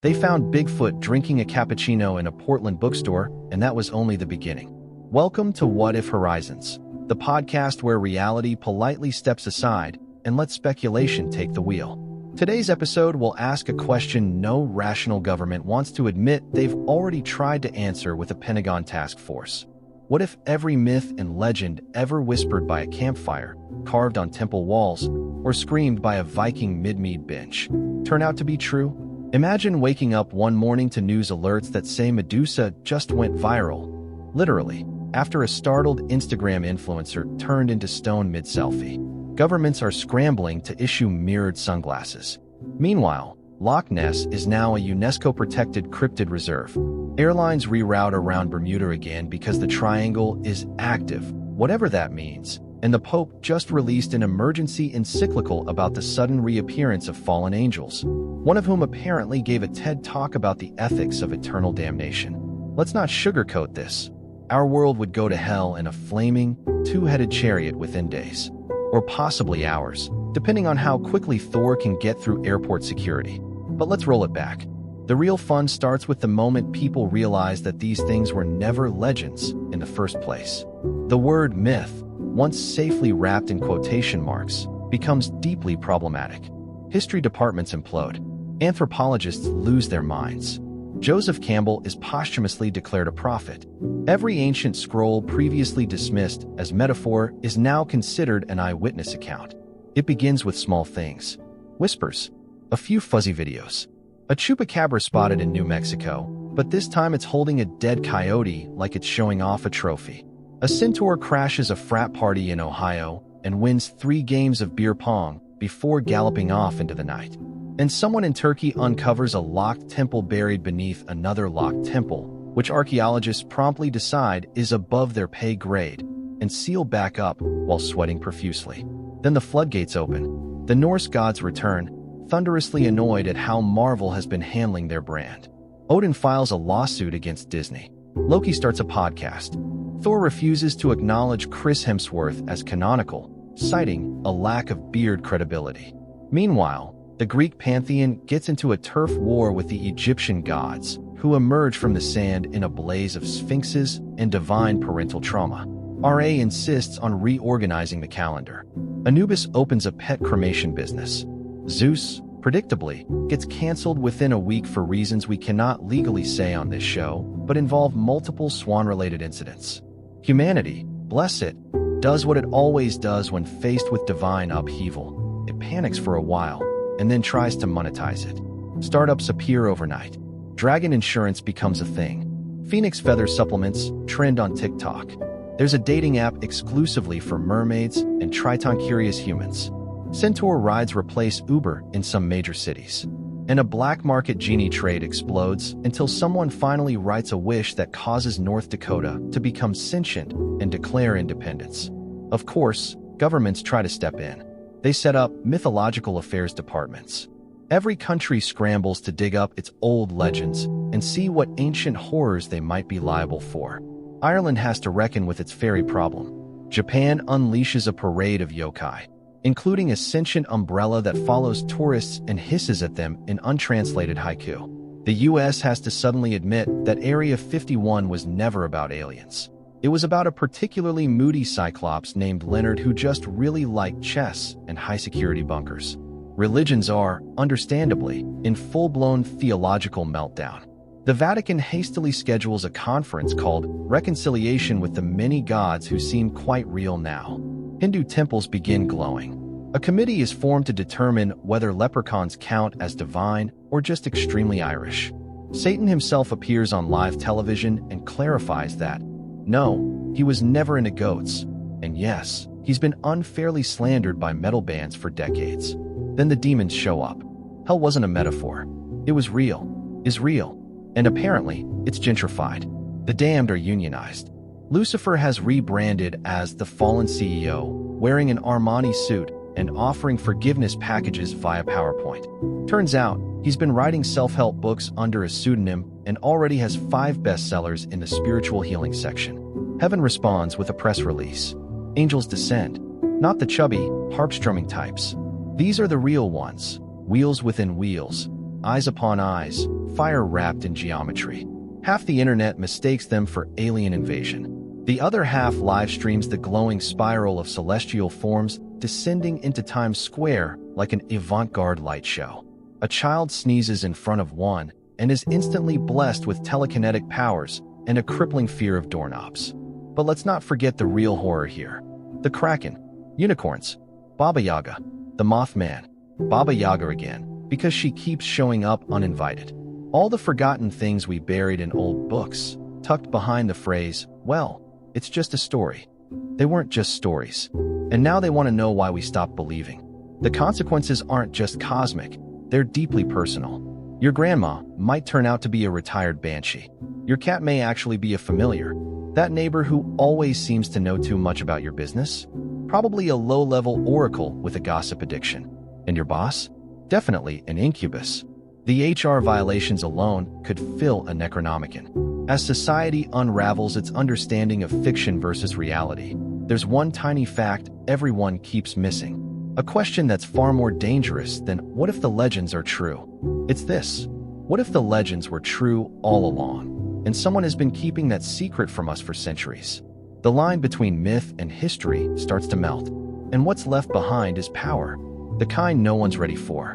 They found Bigfoot drinking a cappuccino in a Portland bookstore, and that was only the beginning. Welcome to What If Horizons, the podcast where reality politely steps aside and lets speculation take the wheel. Today's episode will ask a question no rational government wants to admit they've already tried to answer with a Pentagon task force. What if every myth and legend ever whispered by a campfire, carved on temple walls, or screamed by a Viking mid-mead binge turn out to be true? Imagine waking up one morning to news alerts that say Medusa just went viral, literally, after a startled Instagram influencer turned into stone mid-selfie. Governments are scrambling to issue mirrored sunglasses. Meanwhile, Loch Ness is now a UNESCO-protected cryptid reserve. Airlines reroute around Bermuda again because the triangle is active, whatever that means, and the Pope just released an emergency encyclical about the sudden reappearance of fallen angels, one of whom apparently gave a TED Talk about the ethics of eternal damnation. Let's not sugarcoat this. Our world would go to hell in a flaming, two-headed chariot within days, or possibly hours, depending on how quickly Thor can get through airport security. But let's roll it back. The real fun starts with the moment people realize that these things were never legends in the first place. The word myth, once safely wrapped in quotation marks, becomes deeply problematic. History departments implode. Anthropologists lose their minds. Joseph Campbell is posthumously declared a prophet. Every ancient scroll previously dismissed as metaphor is now considered an eyewitness account. It begins with small things. Whispers. A few fuzzy videos. A chupacabra spotted in New Mexico, but this time it's holding a dead coyote like it's showing off a trophy. A centaur crashes a frat party in Ohio and wins 3 games of beer pong before galloping off into the night. And someone in Turkey uncovers a locked temple buried beneath another locked temple, which archaeologists promptly decide is above their pay grade, and seal back up while sweating profusely. Then the floodgates open. The Norse gods return, thunderously annoyed at how Marvel has been handling their brand. Odin files a lawsuit against Disney. Loki starts a podcast. Thor refuses to acknowledge Chris Hemsworth as canonical, citing a lack of beard credibility. Meanwhile, the Greek pantheon gets into a turf war with the Egyptian gods, who emerge from the sand in a blaze of sphinxes and divine parental trauma. RA insists on reorganizing the calendar. Anubis opens a pet cremation business. Zeus, predictably, gets canceled within a week for reasons we cannot legally say on this show, but involve multiple swan-related incidents. Humanity, bless it, does what it always does when faced with divine upheaval. It panics for a while, and then tries to monetize it. Startups appear overnight. Dragon insurance becomes a thing. Phoenix feather supplements trend on TikTok. There's a dating app exclusively for mermaids and Triton-curious humans. Centaur rides replace Uber in some major cities. And a black market genie trade explodes until someone finally writes a wish that causes North Dakota to become sentient and declare independence. Of course, governments try to step in. They set up mythological affairs departments. Every country scrambles to dig up its old legends and see what ancient horrors they might be liable for. Ireland has to reckon with its fairy problem. Japan unleashes a parade of yokai, including a sentient umbrella that follows tourists and hisses at them in untranslated haiku. The US has to suddenly admit that Area 51 was never about aliens. It was about a particularly moody cyclops named Leonard who just really liked chess and high-security bunkers. Religions are, understandably, in full-blown theological meltdown. The Vatican hastily schedules a conference called Reconciliation with the Many Gods who seem quite real now. Hindu temples begin glowing. A committee is formed to determine whether leprechauns count as divine or just extremely Irish. Satan himself appears on live television and clarifies that, no, he was never into goats, and yes, he's been unfairly slandered by metal bands for decades. Then the demons show up. Hell wasn't a metaphor. It was real, is real, and apparently, it's gentrified. The damned are unionized. Lucifer has rebranded as the fallen CEO, wearing an Armani suit and offering forgiveness packages via PowerPoint. Turns out, he's been writing self-help books under a pseudonym and already has 5 bestsellers in the spiritual healing section. Heaven responds with a press release. Angels descend, not the chubby, harp-strumming types. These are the real ones, wheels within wheels, eyes upon eyes, fire wrapped in geometry. Half the internet mistakes them for alien invasion. The other half live streams the glowing spiral of celestial forms descending into Times Square like an avant-garde light show. A child sneezes in front of one and is instantly blessed with telekinetic powers and a crippling fear of doorknobs. But let's not forget the real horror here. The Kraken, unicorns, Baba Yaga, the Mothman, Baba Yaga again, because she keeps showing up uninvited. All the forgotten things we buried in old books, tucked behind the phrase, well, it's just a story. They weren't just stories. And now they want to know why we stopped believing. The consequences aren't just cosmic, they're deeply personal. Your grandma might turn out to be a retired banshee. Your cat may actually be a familiar. That neighbor who always seems to know too much about your business? Probably a low-level oracle with a gossip addiction. And your boss? Definitely an incubus. The HR violations alone could fill a Necronomicon. As society unravels its understanding of fiction versus reality, there's one tiny fact everyone keeps missing. A question that's far more dangerous than what if the legends are true? It's this. What if the legends were true all along, and someone has been keeping that secret from us for centuries? The line between myth and history starts to melt, and what's left behind is power, the kind no one's ready for.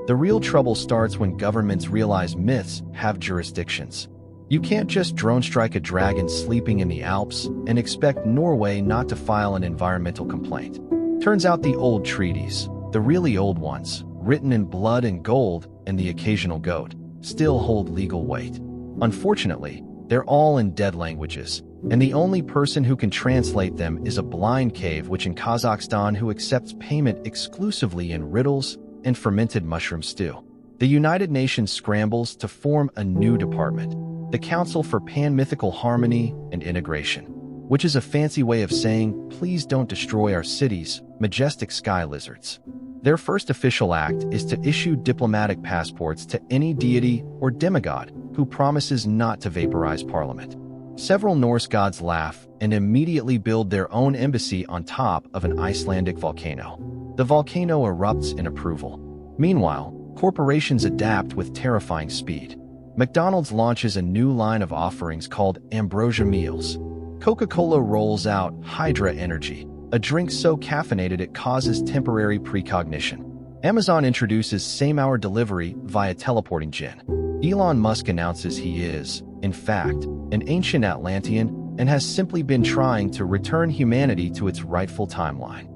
The real trouble starts when governments realize myths have jurisdictions. You can't just drone strike a dragon sleeping in the Alps and expect Norway not to file an environmental complaint. Turns out the old treaties, the really old ones, written in blood and gold and the occasional goat, still hold legal weight. Unfortunately, they're all in dead languages, and the only person who can translate them is a blind cave witch in Kazakhstan who accepts payment exclusively in riddles and fermented mushroom stew. The United Nations scrambles to form a new department, the Council for Pan-Mythical Harmony and Integration, which is a fancy way of saying, please don't destroy our cities, majestic sky lizards. Their first official act is to issue diplomatic passports to any deity or demigod who promises not to vaporize Parliament. Several Norse gods laugh and immediately build their own embassy on top of an Icelandic volcano. The volcano erupts in approval. Meanwhile, corporations adapt with terrifying speed. McDonald's launches a new line of offerings called Ambrosia Meals. Coca-Cola rolls out Hydra Energy, a drink so caffeinated it causes temporary precognition. Amazon introduces same-hour delivery via teleporting gin. Elon Musk announces he is, in fact, an ancient Atlantean and has simply been trying to return humanity to its rightful timeline.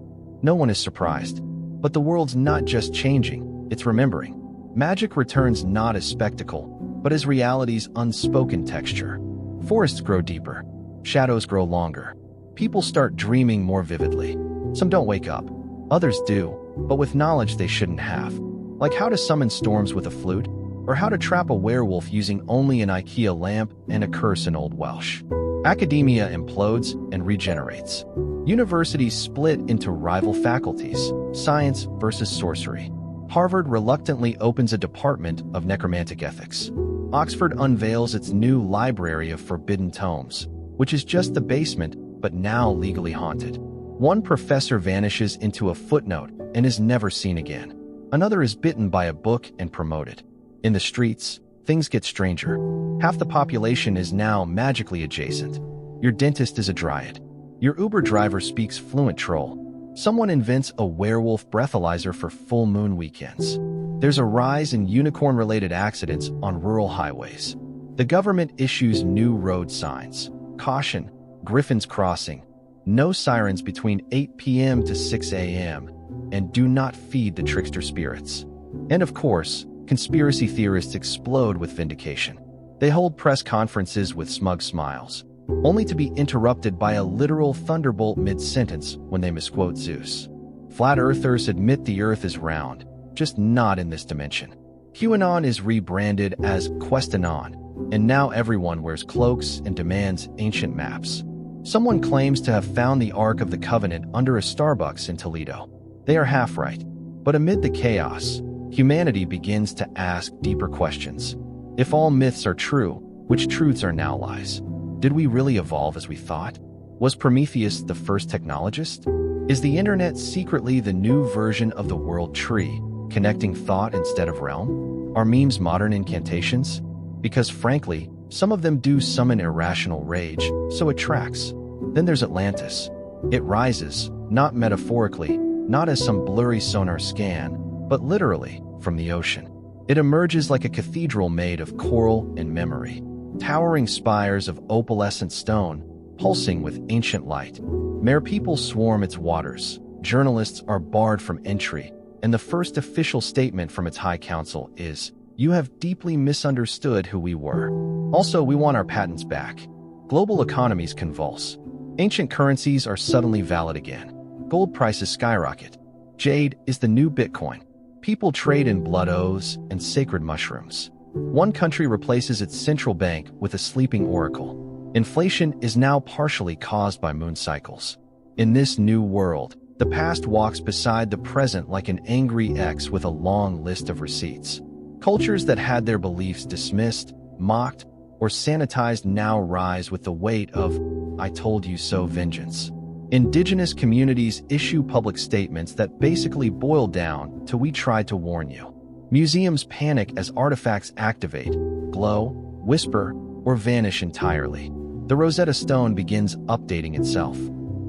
No one is surprised. But the world's not just changing, it's remembering. Magic returns not as spectacle, but as reality's unspoken texture. Forests grow deeper. Shadows grow longer. People start dreaming more vividly. Some don't wake up. Others do, but with knowledge they shouldn't have. Like how to summon storms with a flute, or how to trap a werewolf using only an IKEA lamp and a curse in Old Welsh. Academia implodes and regenerates. Universities split into rival faculties, science versus sorcery. Harvard reluctantly opens a department of necromantic ethics. Oxford unveils its new library of forbidden tomes, which is just the basement, but now legally haunted. One professor vanishes into a footnote and is never seen again. Another is bitten by a book and promoted. In the streets, things get stranger. Half the population is now magically adjacent. Your dentist is a dryad. Your Uber driver speaks fluent troll. Someone invents a werewolf breathalyzer for full moon weekends. There's a rise in unicorn-related accidents on rural highways. The government issues new road signs. Caution, Griffin's Crossing. No sirens between 8 p.m. to 6 a.m. And do not feed the trickster spirits. And of course, conspiracy theorists explode with vindication. They hold press conferences with smug smiles, only to be interrupted by a literal thunderbolt mid-sentence when they misquote Zeus. Flat earthers admit the earth is round, just not in this dimension. QAnon is rebranded as Questanon, and now everyone wears cloaks and demands ancient maps. Someone claims to have found the Ark of the Covenant under a Starbucks in Toledo. They are half right. But amid the chaos, humanity begins to ask deeper questions. If all myths are true, which truths are now lies? Did we really evolve as we thought? Was Prometheus the first technologist? Is the internet secretly the new version of the world tree, connecting thought instead of realm? Are memes modern incantations? Because frankly, some of them do summon irrational rage, so it tracks. Then there's Atlantis. It rises, not metaphorically, not as some blurry sonar scan, but literally, from the ocean. It emerges like a cathedral made of coral and memory, towering spires of opalescent stone, pulsing with ancient light. Mere people swarm its waters, journalists are barred from entry, and the first official statement from its high council is, "You have deeply misunderstood who we were. Also, we want our patents back." Global economies convulse. Ancient currencies are suddenly valid again. Gold prices skyrocket. Jade is the new Bitcoin. People trade in blood oaths and sacred mushrooms. One country replaces its central bank with a sleeping oracle. Inflation is now partially caused by moon cycles. In this new world, the past walks beside the present like an angry ex with a long list of receipts. Cultures that had their beliefs dismissed, mocked, or sanitized now rise with the weight of "I told you so" vengeance. Indigenous communities issue public statements that basically boil down to "We tried to warn you." Museums panic as artifacts activate, glow, whisper, or vanish entirely. The Rosetta Stone begins updating itself.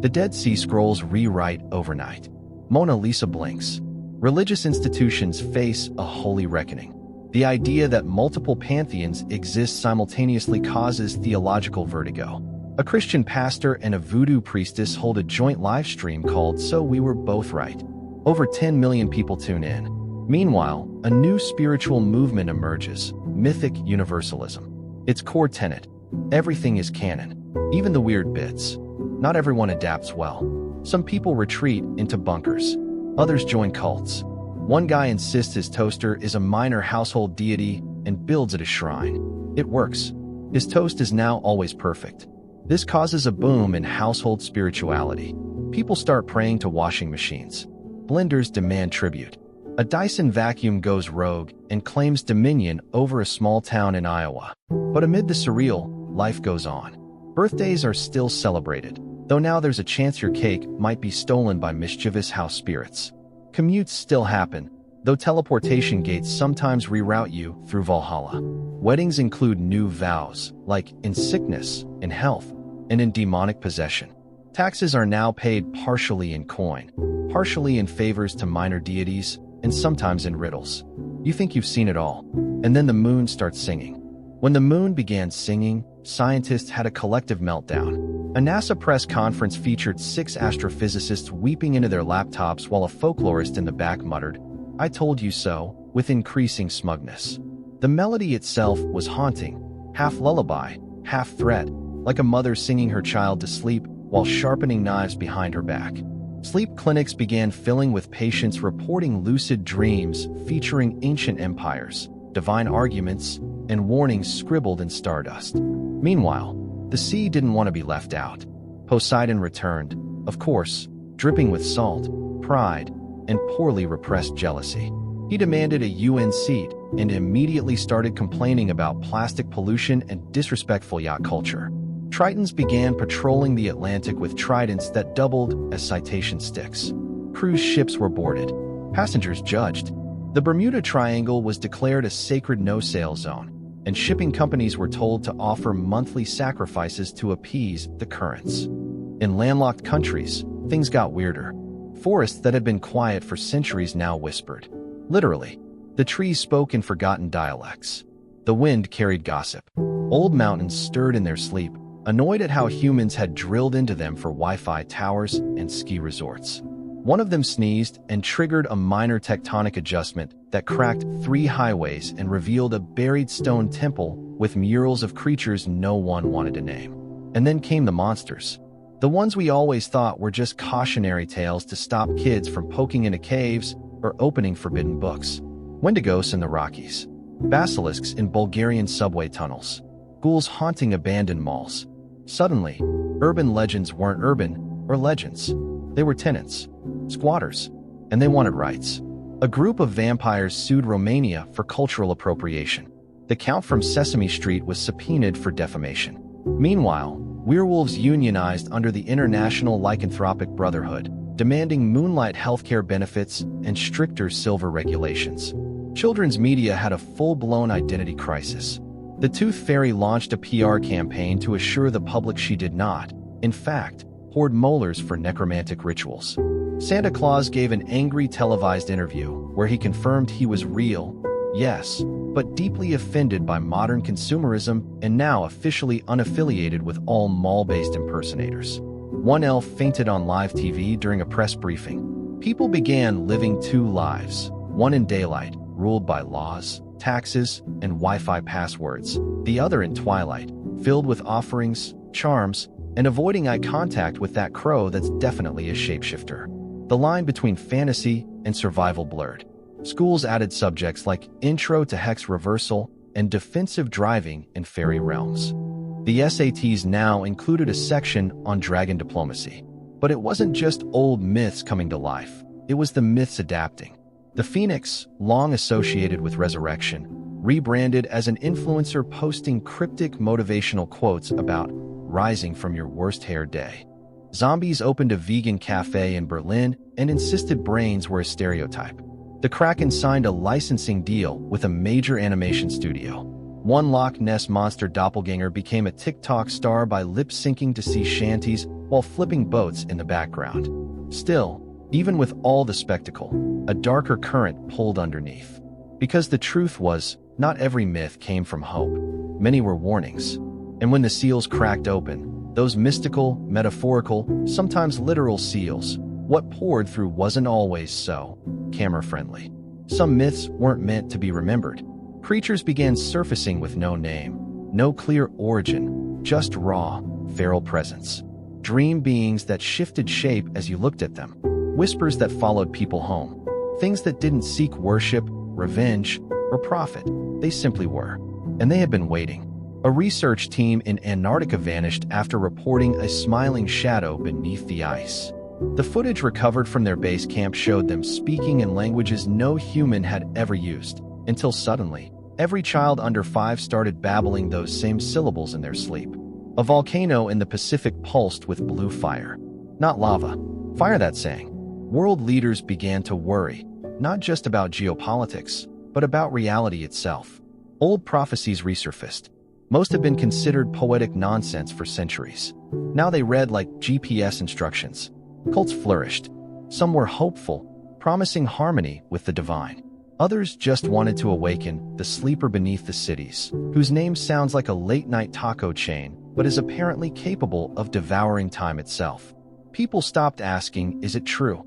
The Dead Sea Scrolls rewrite overnight. Mona Lisa blinks. Religious institutions face a holy reckoning. The idea that multiple pantheons exist simultaneously causes theological vertigo. A Christian pastor and a voodoo priestess hold a joint live stream called "So We Were Both Right." Over 10 million people tune in. Meanwhile, a new spiritual movement emerges, mythic universalism. Its core tenet: everything is canon, even the weird bits. Not everyone adapts well. Some people retreat into bunkers. Others join cults. One guy insists his toaster is a minor household deity and builds it a shrine. It works. His toast is now always perfect. This causes a boom in household spirituality. People start praying to washing machines. Blenders demand tribute. A Dyson vacuum goes rogue and claims dominion over a small town in Iowa. But amid the surreal, life goes on. Birthdays are still celebrated, though now there's a chance your cake might be stolen by mischievous house spirits. Commutes still happen, though teleportation gates sometimes reroute you through Valhalla. Weddings include new vows, like in sickness, in health, and in demonic possession. Taxes are now paid partially in coin, partially in favors to minor deities, and sometimes in riddles. You think you've seen it all. And then the moon starts singing. When the moon began singing, scientists had a collective meltdown. A NASA press conference featured 6 astrophysicists weeping into their laptops while a folklorist in the back muttered, "I told you so," with increasing smugness. The melody itself was haunting, half lullaby, half threat, like a mother singing her child to sleep while sharpening knives behind her back. Sleep clinics began filling with patients reporting lucid dreams featuring ancient empires, divine arguments, and warnings scribbled in stardust. Meanwhile, the sea didn't want to be left out. Poseidon returned, of course, dripping with salt, pride, and poorly repressed jealousy. He demanded a UN seat and immediately started complaining about plastic pollution and disrespectful yacht culture. Tritons began patrolling the Atlantic with tridents that doubled as citation sticks. Cruise ships were boarded. Passengers judged. The Bermuda Triangle was declared a sacred no-sail zone, and shipping companies were told to offer monthly sacrifices to appease the currents. In landlocked countries, things got weirder. Forests that had been quiet for centuries now whispered. Literally, the trees spoke in forgotten dialects. The wind carried gossip. Old mountains stirred in their sleep, annoyed at how humans had drilled into them for Wi-Fi towers and ski resorts. One of them sneezed and triggered a minor tectonic adjustment that cracked 3 highways and revealed a buried stone temple with murals of creatures no one wanted to name. And then came the monsters. The ones we always thought were just cautionary tales to stop kids from poking into caves or opening forbidden books. Wendigos in the Rockies. Basilisks in Bulgarian subway tunnels. Ghouls haunting abandoned malls. Suddenly, urban legends weren't urban or legends. They were tenants, squatters, and they wanted rights. A group of vampires sued Romania for cultural appropriation. The Count from Sesame Street was subpoenaed for defamation. Meanwhile, werewolves unionized under the International Lycanthropic Brotherhood, demanding moonlight healthcare benefits and stricter silver regulations. Children's media had a full-blown identity crisis. The Tooth Fairy launched a PR campaign to assure the public she did not, in fact, hoard molars for necromantic rituals. Santa Claus gave an angry televised interview where he confirmed he was real, yes, but deeply offended by modern consumerism and now officially unaffiliated with all mall-based impersonators. One elf fainted on live TV during a press briefing. People began living two lives, one in daylight, ruled by laws, taxes, and Wi-Fi passwords, the other in twilight, filled with offerings, charms, and avoiding eye contact with that crow that's definitely a shapeshifter. The line between fantasy and survival blurred. Schools added subjects like Intro to Hex Reversal and Defensive Driving in Fairy Realms. The SATs now included a section on dragon diplomacy. But it wasn't just old myths coming to life, it was the myths adapting. The Phoenix, long associated with resurrection, rebranded as an influencer posting cryptic motivational quotes about rising from your worst hair day. Zombies opened a vegan cafe in Berlin and insisted brains were a stereotype. The Kraken signed a licensing deal with a major animation studio. One Loch Ness Monster doppelganger became a TikTok star by lip-syncing to sea shanties while flipping boats in the background. Still, even with all the spectacle, a darker current pulled underneath. Because the truth was, not every myth came from hope. Many were warnings. And when the seals cracked open, those mystical, metaphorical, sometimes literal seals, what poured through wasn't always so camera-friendly. Some myths weren't meant to be remembered. Creatures began surfacing with no name, no clear origin, just raw, feral presence. Dream beings that shifted shape as you looked at them. Whispers that followed people home. Things that didn't seek worship, revenge, or profit. They simply were. And they had been waiting. A research team in Antarctica vanished after reporting a smiling shadow beneath the ice. The footage recovered from their base camp showed them speaking in languages no human had ever used, until suddenly, every child under 5 started babbling those same syllables in their sleep. A volcano in the Pacific pulsed with blue fire. Not lava. Fire, that saying. World leaders began to worry, not just about geopolitics, but about reality itself. Old prophecies resurfaced. Most had been considered poetic nonsense for centuries. Now they read like GPS instructions. Cults flourished. Some were hopeful, promising harmony with the divine. Others just wanted to awaken the sleeper beneath the cities, whose name sounds like a late-night taco chain, but is apparently capable of devouring time itself. People stopped asking, "Is it true?"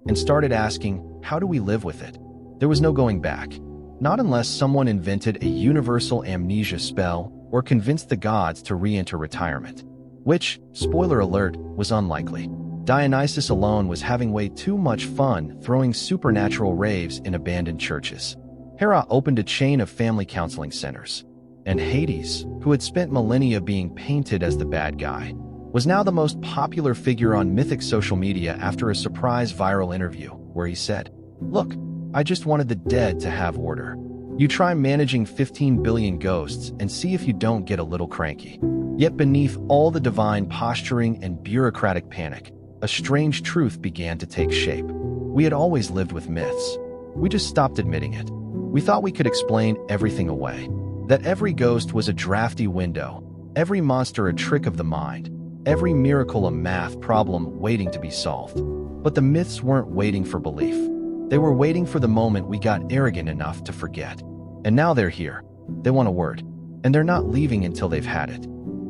and started asking, "How do we live with it?" There was no going back. Not unless someone invented a universal amnesia spell or convinced the gods to re-enter retirement. Which, spoiler alert, was unlikely. Dionysus alone was having way too much fun throwing supernatural raves in abandoned churches. Hera opened a chain of family counseling centers. And Hades, who had spent millennia being painted as the bad guy, was now the most popular figure on mythic social media after a surprise viral interview where he said, "Look, I just wanted the dead to have order. You try managing 15 billion ghosts and see if you don't get a little cranky." Yet beneath all the divine posturing and bureaucratic panic, a strange truth began to take shape. We had always lived with myths. We just stopped admitting it. We thought we could explain everything away. That every ghost was a drafty window, every monster a trick of the mind, every miracle a math problem waiting to be solved. But the myths weren't waiting for belief. They were waiting for the moment we got arrogant enough to forget. And now they're here. They want a word. And they're not leaving until they've had it.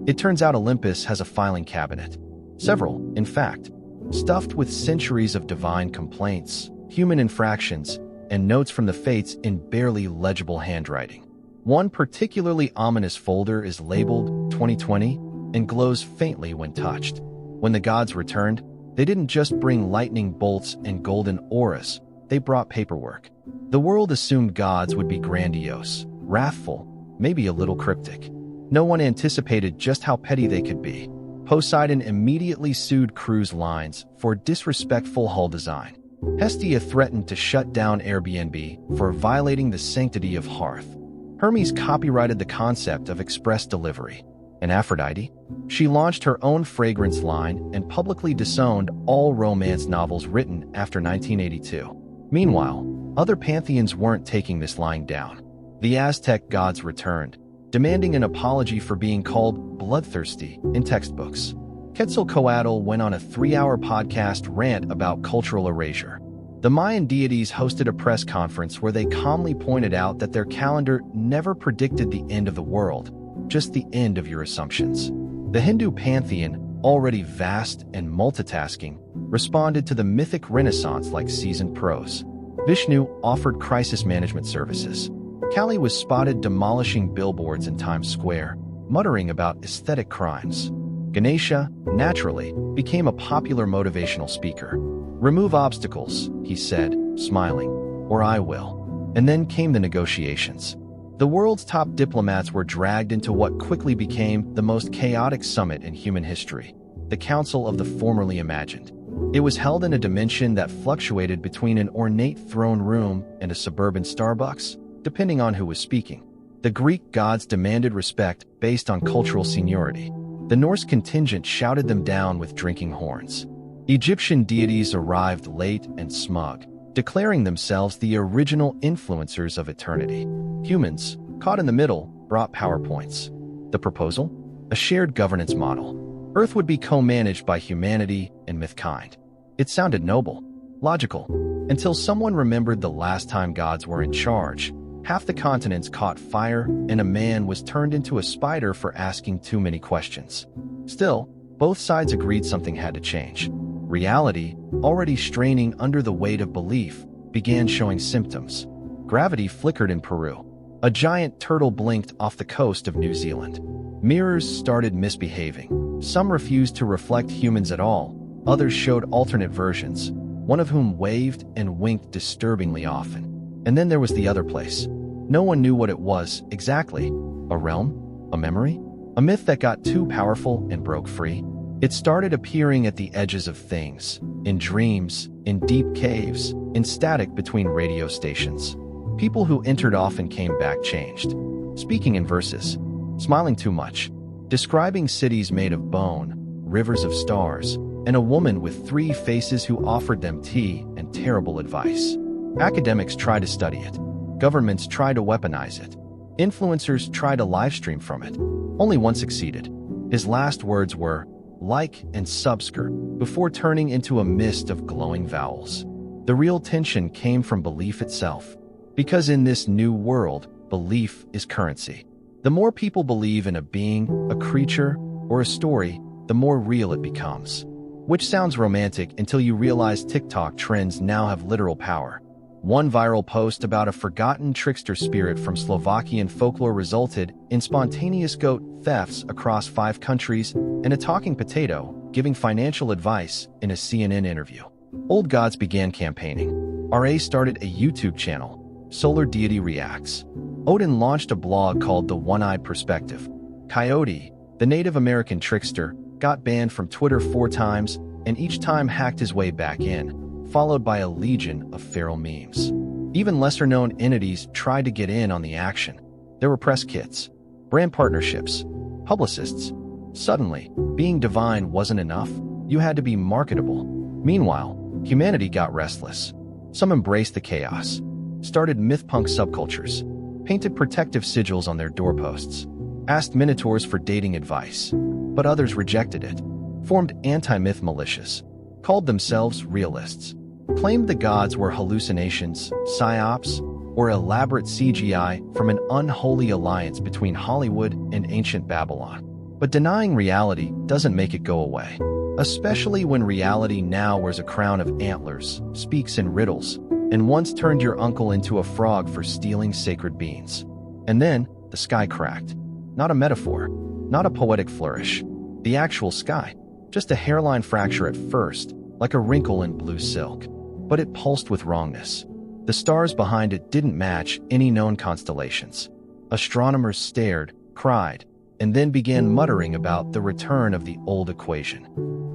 It turns out Olympus has a filing cabinet. Several, in fact, stuffed with centuries of divine complaints, human infractions, and notes from the fates in barely legible handwriting. One particularly ominous folder is labeled 2020 and glows faintly when touched. When the gods returned, they didn't just bring lightning bolts and golden auras, they brought paperwork. The world assumed gods would be grandiose, wrathful, maybe a little cryptic. No one anticipated just how petty they could be. Poseidon immediately sued cruise lines for disrespectful hull design. Hestia threatened to shut down Airbnb for violating the sanctity of hearth. Hermes copyrighted the concept of express delivery. And Aphrodite? She launched her own fragrance line and publicly disowned all romance novels written after 1982. Meanwhile, Other pantheons weren't taking this lying down. The Aztec gods returned, demanding an apology for being called bloodthirsty in textbooks. Quetzalcoatl went on a 3-hour podcast rant about cultural erasure. The Mayan deities hosted a press conference where they calmly pointed out that their calendar never predicted the end of the world, just the end of your assumptions. The Hindu pantheon, already vast and multitasking, responded to the mythic renaissance like seasoned pros. Vishnu offered crisis management services. Kali was spotted demolishing billboards in Times Square, muttering about aesthetic crimes. Ganesha, naturally, became a popular motivational speaker. "Remove obstacles," he said, smiling, "or I will." And then came the negotiations. The world's top diplomats were dragged into what quickly became the most chaotic summit in human history, the Council of the Formerly Imagined. It was held in a dimension that fluctuated between an ornate throne room and a suburban Starbucks, depending on who was speaking. The Greek gods demanded respect based on cultural seniority. The Norse contingent shouted them down with drinking horns. Egyptian deities arrived late and smug, declaring themselves the original influencers of eternity. Humans, caught in the middle, brought PowerPoints. The proposal? A shared governance model. Earth would be co-managed by humanity and mythkind. It sounded noble, logical, until someone remembered the last time gods were in charge. Half the continents caught fire, and a man was turned into a spider for asking too many questions. Still, both sides agreed something had to change. Reality, already straining under the weight of belief, began showing symptoms. Gravity flickered in Peru. A giant turtle blinked off the coast of New Zealand. Mirrors started misbehaving. Some refused to reflect humans at all. Others showed alternate versions, one of whom waved and winked disturbingly often. And then there was the other place. No one knew what it was exactly. A realm? A memory? A myth that got too powerful and broke free? It started appearing at the edges of things, in dreams, in deep caves, in static between radio stations. People who entered often came back changed. Speaking in verses, smiling too much, describing cities made of bone, rivers of stars, and a woman with 3 faces who offered them tea and terrible advice. Academics try to study it. Governments try to weaponize it. Influencers try to livestream from it. Only one succeeded. His last words were, "like and subscribe," before turning into a mist of glowing vowels. The real tension came from belief itself. Because in this new world, belief is currency. The more people believe in a being, a creature, or a story, the more real it becomes. Which sounds romantic until you realize TikTok trends now have literal power. One viral post about a forgotten trickster spirit from Slovakian folklore resulted in spontaneous goat thefts across 5 countries and a talking potato giving financial advice in a CNN interview. Old gods began campaigning. RA started a YouTube channel, Solar Deity Reacts. Odin launched a blog called The One-Eyed Perspective. Coyote, the Native American trickster, got banned from Twitter 4 times and each time hacked his way back in, followed by a legion of feral memes. Even lesser-known entities tried to get in on the action. There were press kits, brand partnerships, publicists. Suddenly, being divine wasn't enough. You had to be marketable. Meanwhile, humanity got restless. Some embraced the chaos, started myth-punk subcultures, painted protective sigils on their doorposts, asked minotaurs for dating advice, but others rejected it, formed anti-myth militias, called themselves realists, claimed the gods were hallucinations, psyops, or elaborate CGI from an unholy alliance between Hollywood and ancient Babylon. But denying reality doesn't make it go away, especially when reality now wears a crown of antlers, speaks in riddles, and once turned your uncle into a frog for stealing sacred beans. And then, the sky cracked. Not a metaphor, not a poetic flourish. The actual sky. Just a hairline fracture at first, like a wrinkle in blue silk. But it pulsed with wrongness. The stars behind it didn't match any known constellations. Astronomers stared, cried, and then began muttering about the return of the old equation.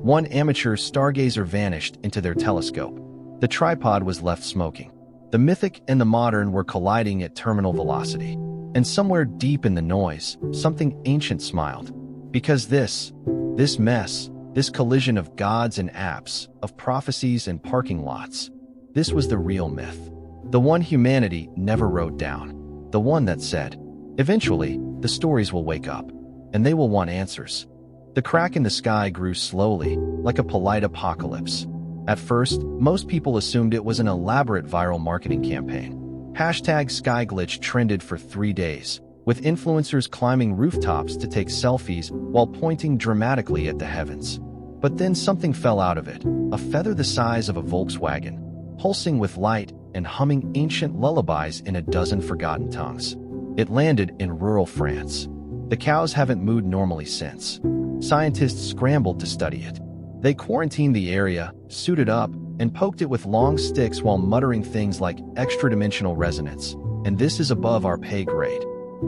One amateur stargazer vanished into their telescope. The tripod was left smoking. The mythic and the modern were colliding at terminal velocity. And somewhere deep in the noise, something ancient smiled. Because this mess, this collision of gods and apps, of prophecies and parking lots, this was the real myth. The one humanity never wrote down. The one that said, eventually, the stories will wake up, and they will want answers. The crack in the sky grew slowly, like a polite apocalypse. At first, most people assumed it was an elaborate viral marketing campaign. #SkyGlitch trended for 3 days, with influencers climbing rooftops to take selfies while pointing dramatically at the heavens. But then something fell out of it, a feather the size of a Volkswagen, pulsing with light and humming ancient lullabies in a dozen forgotten tongues. It landed in rural France. The cows haven't mooed normally since. Scientists scrambled to study it. They quarantined the area, suited up, and poked it with long sticks while muttering things like extra-dimensional resonance, and this is above our pay grade.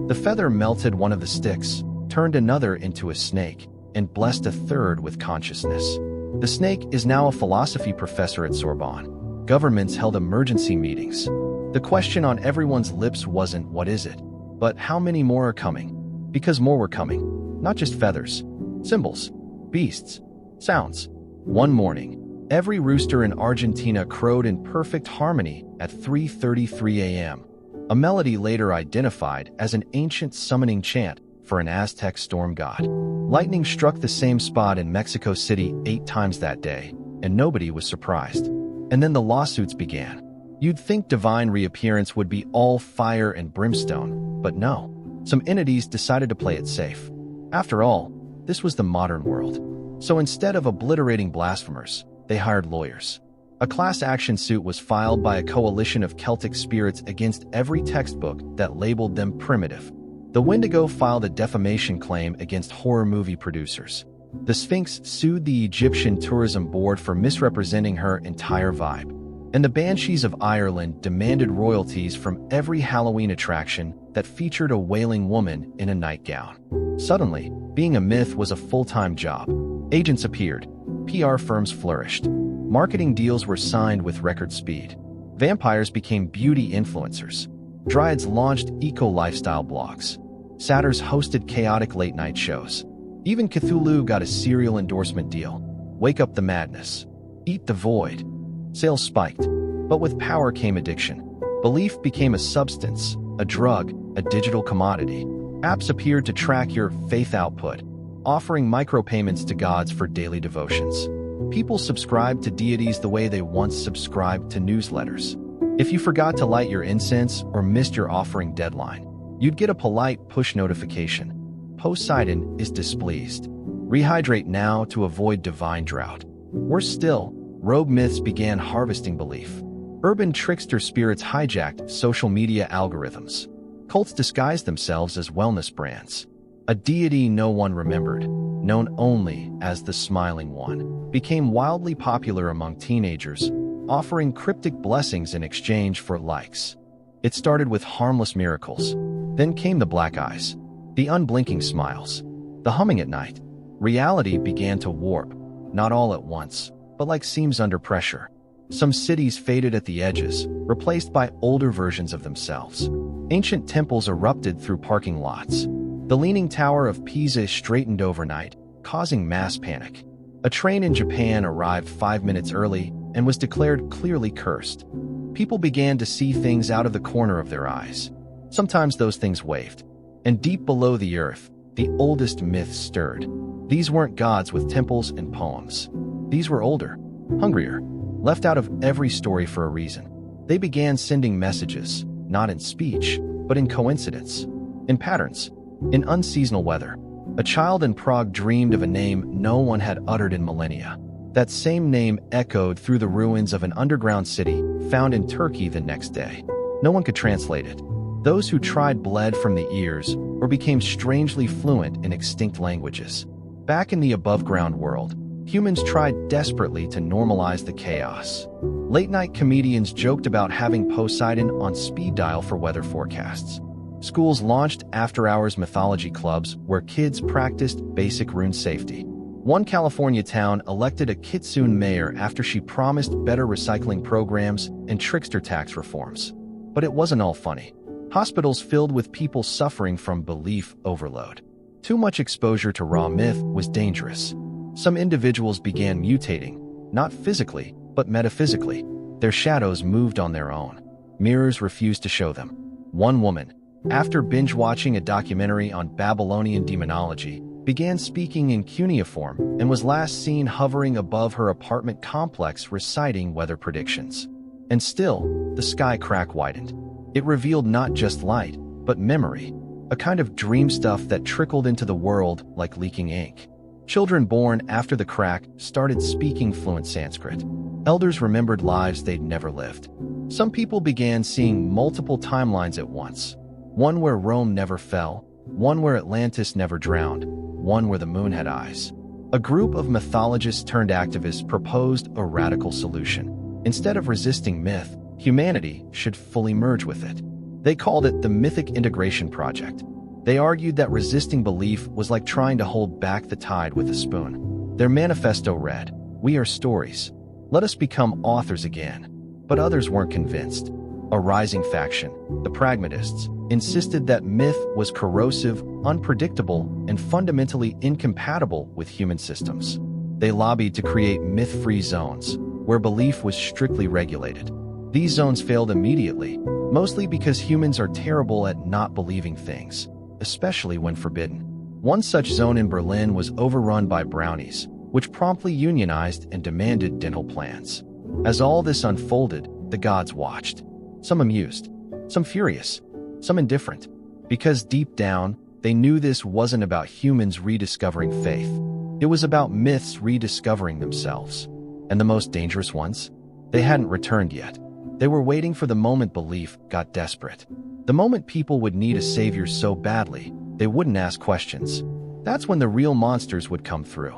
The feather melted one of the sticks, turned another into a snake, and blessed a third with consciousness. The snake is now a philosophy professor at Sorbonne. Governments held emergency meetings. The question on everyone's lips wasn't, what is it? But how many more are coming? Because more were coming. Not just feathers. Symbols. Beasts. Sounds. One morning, every rooster in Argentina crowed in perfect harmony at 3:33 a.m. A melody later identified as an ancient summoning chant for an Aztec storm god. Lightning struck the same spot in Mexico City 8 times that day, and nobody was surprised. And then the lawsuits began. You'd think divine reappearance would be all fire and brimstone, but no. Some entities decided to play it safe. After all, this was the modern world. So instead of obliterating blasphemers, they hired lawyers. A class action suit was filed by a coalition of Celtic spirits against every textbook that labeled them primitive. The Wendigo filed a defamation claim against horror movie producers. The Sphinx sued the Egyptian Tourism Board for misrepresenting her entire vibe. And the Banshees of Ireland demanded royalties from every Halloween attraction that featured a wailing woman in a nightgown. Suddenly, being a myth was a full-time job. Agents appeared. PR firms flourished. Marketing deals were signed with record speed. Vampires became beauty influencers. Dryads launched eco-lifestyle blogs. Satyrs hosted chaotic late-night shows. Even Cthulhu got a serial endorsement deal. Wake up the madness. Eat the void. Sales spiked. But with power came addiction. Belief became a substance, a drug, a digital commodity. Apps appeared to track your faith output, offering micropayments to gods for daily devotions. People subscribed to deities the way they once subscribed to newsletters. If you forgot to light your incense or missed your offering deadline, you'd get a polite push notification. Poseidon is displeased. Rehydrate now to avoid divine drought. Worse still, rogue myths began harvesting belief. Urban trickster spirits hijacked social media algorithms. Cults disguised themselves as wellness brands. A deity no one remembered, known only as the Smiling One, became wildly popular among teenagers, offering cryptic blessings in exchange for likes. It started with harmless miracles. Then came the black eyes, the unblinking smiles, the humming at night. Reality began to warp, not all at once, but like seams under pressure. Some cities faded at the edges, replaced by older versions of themselves. Ancient temples erupted through parking lots. The Leaning Tower of Pisa straightened overnight, causing mass panic. A train in Japan arrived 5 minutes early and was declared clearly cursed. People began to see things out of the corner of their eyes. Sometimes those things waved. And deep below the earth, the oldest myths stirred. These weren't gods with temples and poems. These were older, hungrier, left out of every story for a reason. They began sending messages, not in speech, but in coincidence, in patterns, in unseasonal weather. A child in Prague dreamed of a name no one had uttered in millennia. That same name echoed through the ruins of an underground city found in Turkey the next day. No one could translate it. Those who tried bled from the ears or became strangely fluent in extinct languages. Back in the above-ground world, humans tried desperately to normalize the chaos. Late-night comedians joked about having Poseidon on speed dial for weather forecasts. Schools launched after-hours mythology clubs where kids practiced basic rune safety. One California town elected a kitsune mayor after she promised better recycling programs and trickster tax reforms. But it wasn't all funny. Hospitals filled with people suffering from belief overload. Too much exposure to raw myth was dangerous. Some individuals began mutating, not physically, but metaphysically. Their shadows moved on their own. Mirrors refused to show them. One woman, after binge-watching a documentary on Babylonian demonology, began speaking in cuneiform and was last seen hovering above her apartment complex reciting weather predictions. And still, the sky crack widened. It revealed not just light, but memory, a kind of dream stuff that trickled into the world like leaking ink. Children born after the crack started speaking fluent Sanskrit. Elders remembered lives they'd never lived. Some people began seeing multiple timelines at once. One where Rome never fell, one where Atlantis never drowned, one where the moon had eyes. A group of mythologists turned activists proposed a radical solution. Instead of resisting myth, humanity should fully merge with it. They called it the Mythic Integration Project. They argued that resisting belief was like trying to hold back the tide with a spoon. Their manifesto read, "We are stories. Let us become authors again." But others weren't convinced. A rising faction, the pragmatists, insisted that myth was corrosive, unpredictable, and fundamentally incompatible with human systems. They lobbied to create myth-free zones, where belief was strictly regulated. These zones failed immediately, mostly because humans are terrible at not believing things, especially when forbidden. One such zone in Berlin was overrun by brownies, which promptly unionized and demanded dental plans. As all this unfolded, the gods watched. Some amused, some furious, some indifferent, because deep down, they knew this wasn't about humans rediscovering faith. It was about myths rediscovering themselves. And the most dangerous ones? They hadn't returned yet. They were waiting for the moment belief got desperate. The moment people would need a savior so badly, they wouldn't ask questions. That's when the real monsters would come through.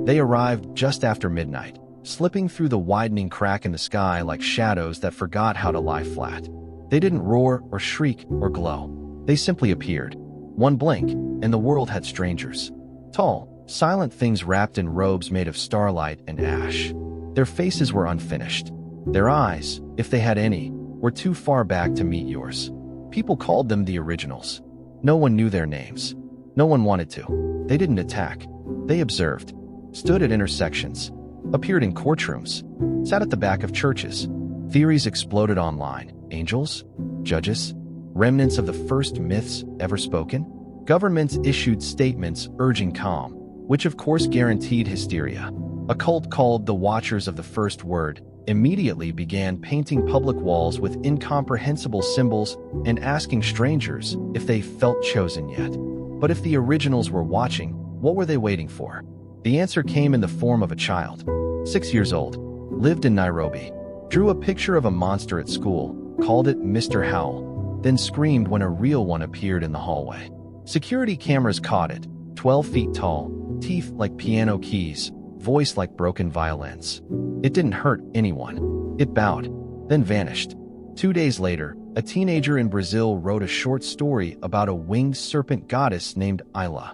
They arrived just after midnight, slipping through the widening crack in the sky like shadows that forgot how to lie flat. They didn't roar or shriek or glow. They simply appeared. One blink, and the world had strangers. Tall, silent things wrapped in robes made of starlight and ash. Their faces were unfinished. Their eyes, if they had any, were too far back to meet yours. People called them the originals. No one knew their names. No one wanted to. They didn't attack. They observed, stood at intersections, appeared in courtrooms, sat at the back of churches. Theories exploded online. Angels? Judges? Remnants of the first myths ever spoken? Governments issued statements urging calm, which of course guaranteed hysteria. A cult called the Watchers of the First Word immediately began painting public walls with incomprehensible symbols and asking strangers if they felt chosen yet. But if the originals were watching, what were they waiting for? The answer came in the form of a child. 6 years old, lived in Nairobi, drew a picture of a monster at school, called it Mr. Howl, then screamed when a real one appeared in the hallway. Security cameras caught it, 12 feet tall, teeth like piano keys, voice like broken violins. It didn't hurt anyone. It bowed, then vanished. 2 days later, a teenager in Brazil wrote a short story about a winged serpent goddess named Isla.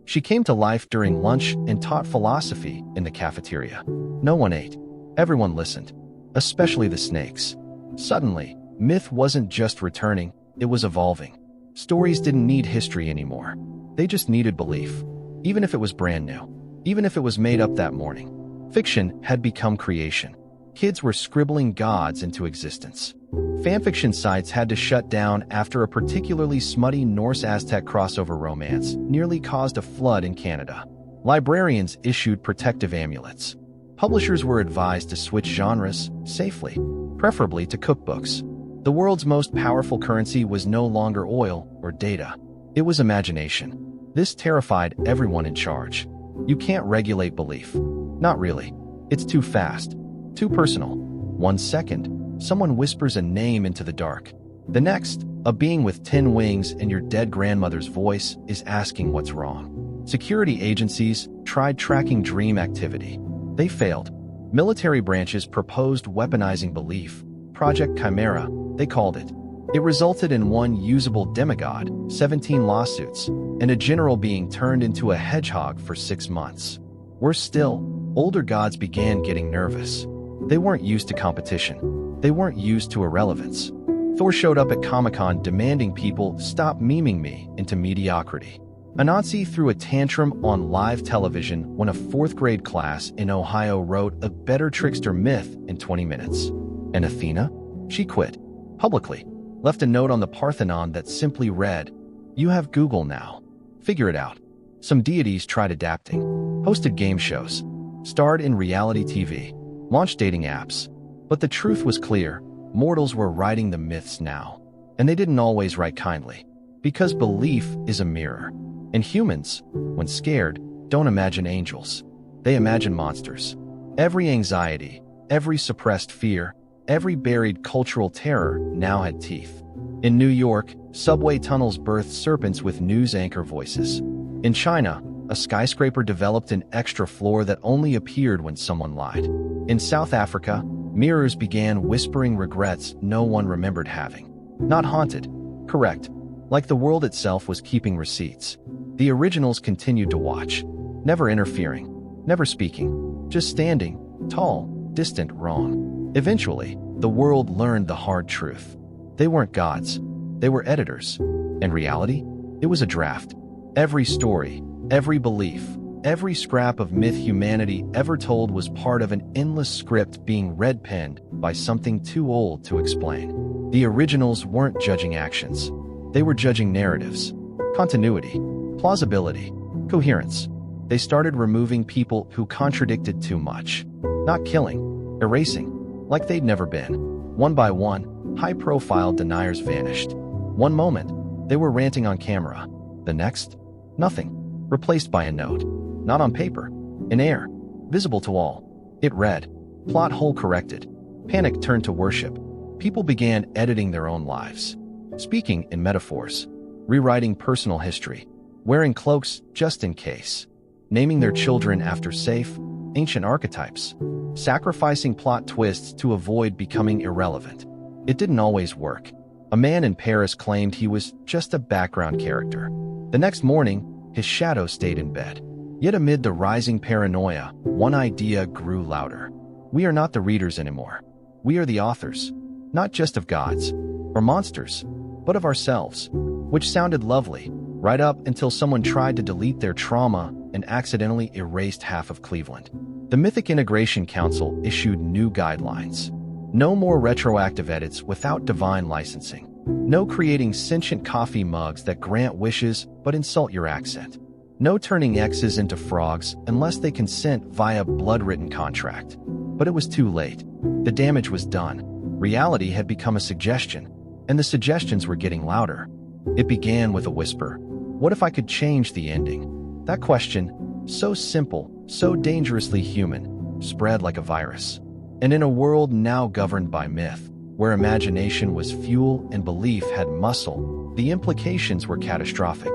She came to life during lunch and taught philosophy in the cafeteria. No one ate. Everyone listened, especially the snakes. Suddenly, myth wasn't just returning, it was evolving. Stories didn't need history anymore. They just needed belief. Even if it was brand new. Even if it was made up that morning. Fiction had become creation. Kids were scribbling gods into existence. Fanfiction sites had to shut down after a particularly smutty Norse-Aztec crossover romance nearly caused a flood in Canada. Librarians issued protective amulets. Publishers were advised to switch genres safely, preferably to cookbooks. The world's most powerful currency was no longer oil or data. It was imagination. This terrified everyone in charge. You can't regulate belief. Not really. It's too fast. Too personal. 1 second, someone whispers a name into the dark. The next, a being with 10 wings and your dead grandmother's voice is asking what's wrong. Security agencies tried tracking dream activity. They failed. Military branches proposed weaponizing belief. Project Chimera, they called it. It resulted in one usable demigod, 17 lawsuits, and a general being turned into a hedgehog for 6 months. Worse still, older gods began getting nervous. They weren't used to competition. They weren't used to irrelevance. Thor showed up at Comic-Con demanding people stop memeing me into mediocrity. Anansi threw a tantrum on live television when a 4th grade class in Ohio wrote a better trickster myth in 20 minutes. And Athena? She quit. publicly, left a note on the Parthenon that simply read, "You have Google now. Figure it out." Some deities tried adapting, hosted game shows, starred in reality TV, launched dating apps. But the truth was clear: mortals were writing the myths now. And they didn't always write kindly. Because belief is a mirror. And humans, when scared, don't imagine angels. They imagine monsters. Every anxiety, every suppressed fear, every buried cultural terror now had teeth. In New York, subway tunnels birthed serpents with news anchor voices. In China, a skyscraper developed an extra floor that only appeared when someone lied. In South Africa, mirrors began whispering regrets no one remembered having. Not haunted, correct, like the world itself was keeping receipts. The originals continued to watch, never interfering, never speaking, just standing, tall, distant, wrong. Eventually, the world learned the hard truth. They weren't gods, they were editors. In reality, it was a draft. Every story, every belief, every scrap of myth humanity ever told was part of an endless script being red-penned by something too old to explain. The originals weren't judging actions. They were judging narratives, continuity, plausibility, coherence. They started removing people who contradicted too much. Not killing, erasing, like they'd never been. One by one, high-profile deniers vanished. One moment, they were ranting on camera. The next, nothing. Replaced by a note. Not on paper. In air. Visible to all. It read, "Plot hole corrected." Panic turned to worship. People began editing their own lives. Speaking in metaphors. Rewriting personal history. Wearing cloaks just in case. Naming their children after safe, ancient archetypes. Sacrificing plot twists to avoid becoming irrelevant. It didn't always work. A man in Paris claimed he was just a background character. The next morning, his shadow stayed in bed. Yet amid the rising paranoia, one idea grew louder. We are not the readers anymore. We are the authors. Not just of gods or monsters, but of ourselves. Which sounded lovely, right up until someone tried to delete their trauma and accidentally erased half of Cleveland. The Mythic Integration Council issued new guidelines. No more retroactive edits without divine licensing. No creating sentient coffee mugs that grant wishes but insult your accent. No turning X's into frogs unless they consent via blood-written contract. But it was too late. The damage was done. Reality had become a suggestion, and the suggestions were getting louder. It began with a whisper. What if I could change the ending? That question, so simple, so dangerously human, spread like a virus. And in a world now governed by myth, where imagination was fuel and belief had muscle, the implications were catastrophic.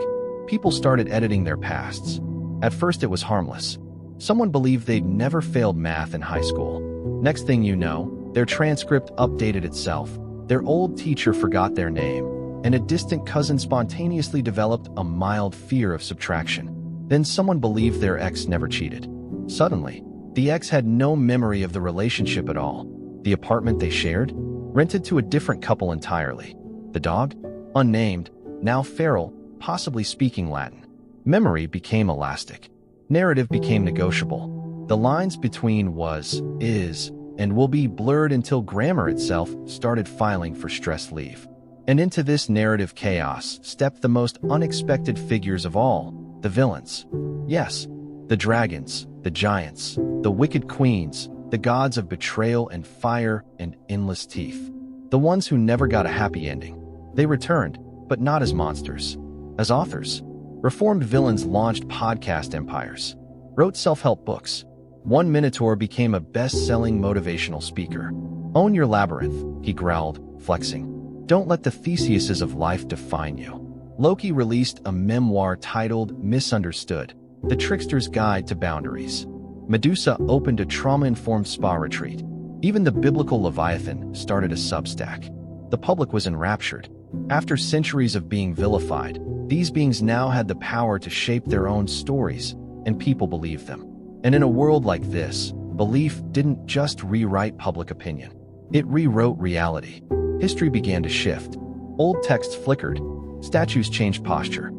People started editing their pasts. At first it was harmless. Someone believed they'd never failed math in high school. Next thing you know, their transcript updated itself, their old teacher forgot their name, and a distant cousin spontaneously developed a mild fear of subtraction. Then someone believed their ex never cheated. Suddenly, the ex had no memory of the relationship at all. The apartment they shared? Rented to a different couple entirely. The dog? Unnamed, now feral, possibly speaking Latin. Memory became elastic. Narrative became negotiable. The lines between was, is, and will be blurred until grammar itself started filing for stress leave. And into this narrative chaos stepped the most unexpected figures of all, the villains. Yes, the dragons, the giants, the wicked queens, the gods of betrayal and fire and endless teeth. The ones who never got a happy ending. They returned, but not as monsters. As authors. Reformed villains launched podcast empires. Wrote self-help books. One Minotaur became a best-selling motivational speaker. Own your labyrinth, he growled, flexing. Don't let the Theseuses of life define you. Loki released a memoir titled Misunderstood, The Trickster's Guide to Boundaries. Medusa opened a trauma-informed spa retreat. Even the biblical Leviathan started a Substack. The public was enraptured. After centuries of being vilified, these beings now had the power to shape their own stories, and people believed them. And in a world like this, belief didn't just rewrite public opinion. It rewrote reality. History began to shift. Old texts flickered. Statues changed posture.